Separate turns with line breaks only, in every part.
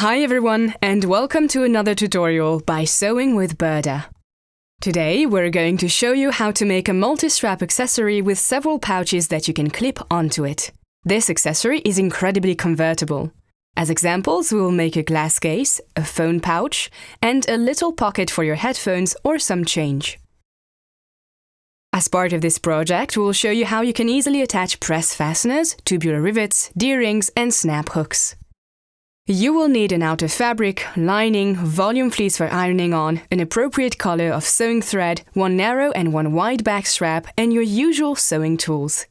Hi everyone, and welcome to another tutorial by Sewing with Burda. Today we're going to show you how to make a multi-strap accessory with several pouches that you can clip onto it. This accessory is incredibly convertible. As examples, we will make a glass case, a phone pouch, and a little pocket for your headphones or some change. As part of this project, we'll show you how you can easily attach press fasteners, tubular rivets, D-rings, and snap hooks. You will need an outer fabric, lining, volume fleece for ironing on, an appropriate color of sewing thread, one narrow and one wide back strap, and your usual sewing tools.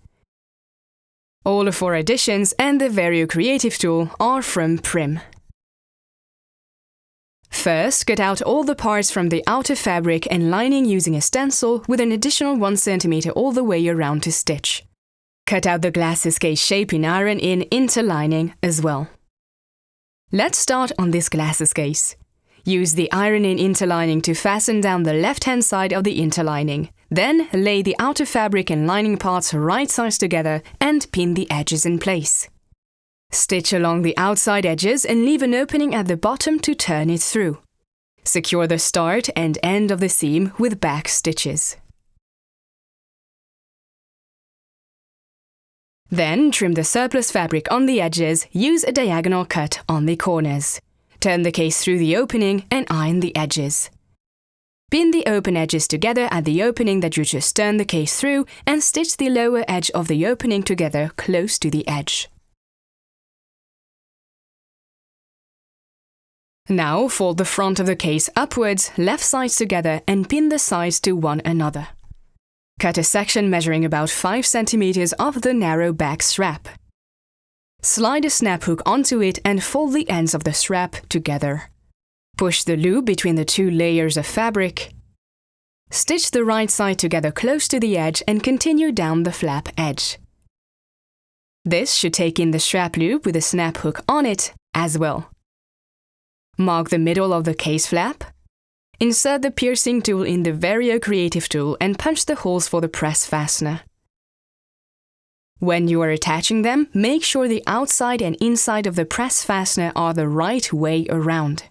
All the 4 additions and the Vario Creative Tool are from Prym. First, cut out all the parts from the outer fabric and lining using a stencil with an additional 1 cm all the way around to stitch. Cut out the glasses case shape in iron-in interlining as well. Let's start on this glasses case. Use the iron-in interlining to fasten down the left-hand side of the interlining. Then lay the outer fabric and lining parts right sides together and pin the edges in place. Stitch along the outside edges and leave an opening at the bottom to turn it through. Secure the start and end of the seam with back stitches. Then trim the surplus fabric on the edges, use a diagonal cut on the corners. Turn the case through the opening and iron the edges. Pin the open edges together at the opening that you just turned the case through and stitch the lower edge of the opening together close to the edge. Now fold the front of the case upwards, left sides together, and pin the sides to one another. Cut a section measuring about 5 cm of the narrow back strap. Slide a snap hook onto it and fold the ends of the strap together. Push the loop between the 2 layers of fabric. Stitch the right side together close to the edge and continue down the flap edge. This should take in the strap loop with a snap hook on it as well. Mark the middle of the case flap. Insert the piercing tool in the Vario Creative Tool and punch the holes for the press fastener. When you are attaching them, make sure the outside and inside of the press fastener are the right way around.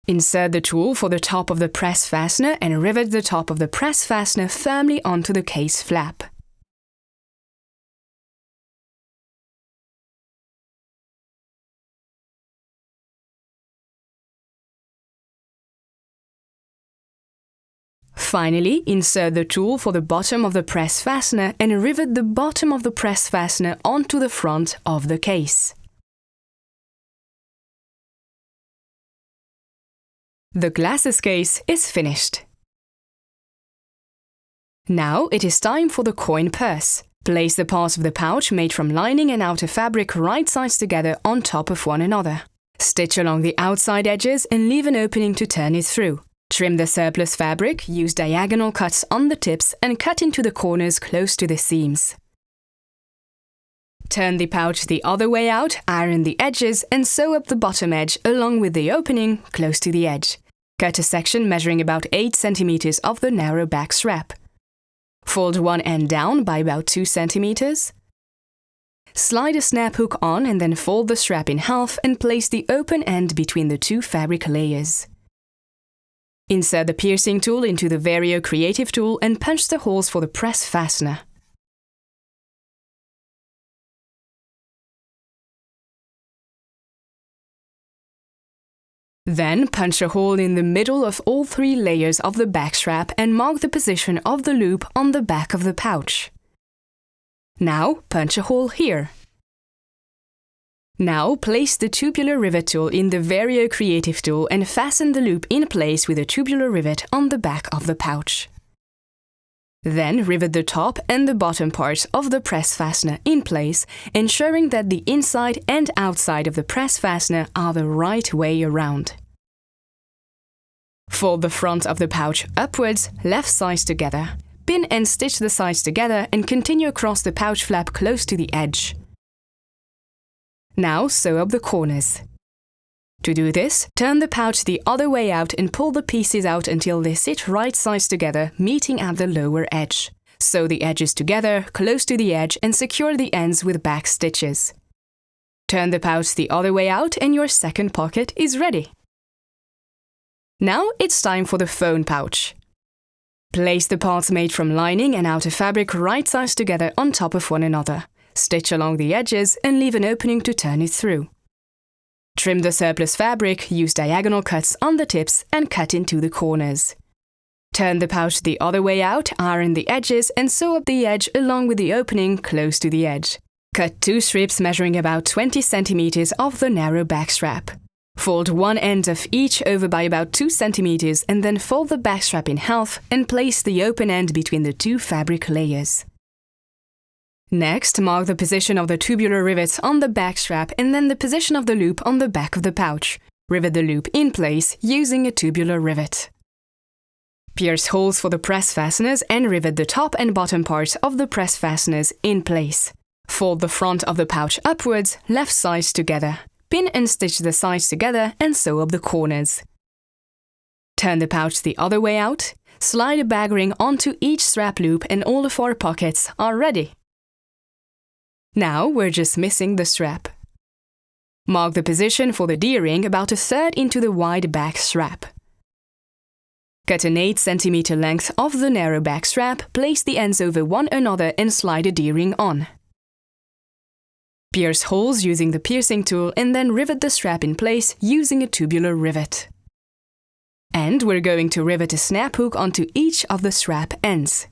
Insert the tool for the top of the press fastener and rivet the top of the press fastener firmly onto the case flap. Finally, insert the tool for the bottom of the press fastener and rivet the bottom of the press fastener onto the front of the case. The glasses case is finished. Now it is time for the coin purse. Place the parts of the pouch made from lining and outer fabric right sides together on top of one another. Stitch along the outside edges and leave an opening to turn it through. Trim the surplus fabric, use diagonal cuts on the tips and cut into the corners close to the seams. Turn the pouch the other way out, iron the edges and sew up the bottom edge along with the opening close to the edge. Cut a section measuring about 8 cm of the narrow back strap. Fold one end down by about 2 cm. Slide a snap hook on and then fold the strap in half and place the open end between the 2 fabric layers. Insert the piercing tool into the Vario Creative Tool and punch the holes for the press fastener. Then punch a hole in the middle of all 3 layers of the back strap and mark the position of the loop on the back of the pouch. Now punch a hole here. Now place the tubular rivet tool in the Vario Creative Tool and fasten the loop in place with a tubular rivet on the back of the pouch. Then rivet the top and the bottom parts of the press fastener in place, ensuring that the inside and outside of the press fastener are the right way around. Fold the front of the pouch upwards, left sides together. Pin and stitch the sides together and continue across the pouch flap close to the edge. Now sew up the corners. To do this, turn the pouch the other way out and pull the pieces out until they sit right sides together, meeting at the lower edge. Sew the edges together, close to the edge, and secure the ends with back stitches. Turn the pouch the other way out and your second pocket is ready. Now it's time for the phone pouch. Place the parts made from lining and outer fabric right sides together on top of one another. Stitch along the edges and leave an opening to turn it through. Trim the surplus fabric, use diagonal cuts on the tips and cut into the corners. Turn the pouch the other way out, iron the edges and sew up the edge along with the opening close to the edge. Cut 2 strips measuring about 20 cm of the narrow back strap. Fold one end of each over by about 2 cm and then fold the back strap in half and place the open end between the 2 fabric layers. Next, mark the position of the tubular rivets on the back strap and then the position of the loop on the back of the pouch. Rivet the loop in place using a tubular rivet. Pierce holes for the press fasteners and rivet the top and bottom parts of the press fasteners in place. Fold the front of the pouch upwards, left sides together. Pin and stitch the sides together and sew up the corners. Turn the pouch the other way out. Slide a bag ring onto each strap loop and all the 4 pockets are ready. Now we're just missing the strap. Mark the position for the D-ring about 1/3 into the wide back strap. Cut an 8 cm length of the narrow back strap, place the ends over one another and slide a D-ring on. Pierce holes using the piercing tool and then rivet the strap in place using a tubular rivet. And we're going to rivet a snap hook onto each of the strap ends.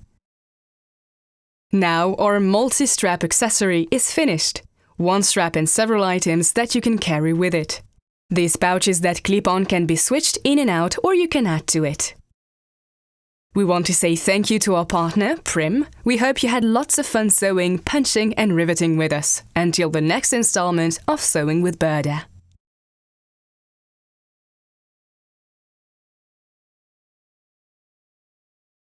Now our multi-strap accessory is finished. One strap and several items that you can carry with it. These pouches that clip on can be switched in and out or you can add to it. We want to say thank you to our partner, Prym. We hope you had lots of fun sewing, punching and riveting with us. Until the next installment of Sewing with Burda.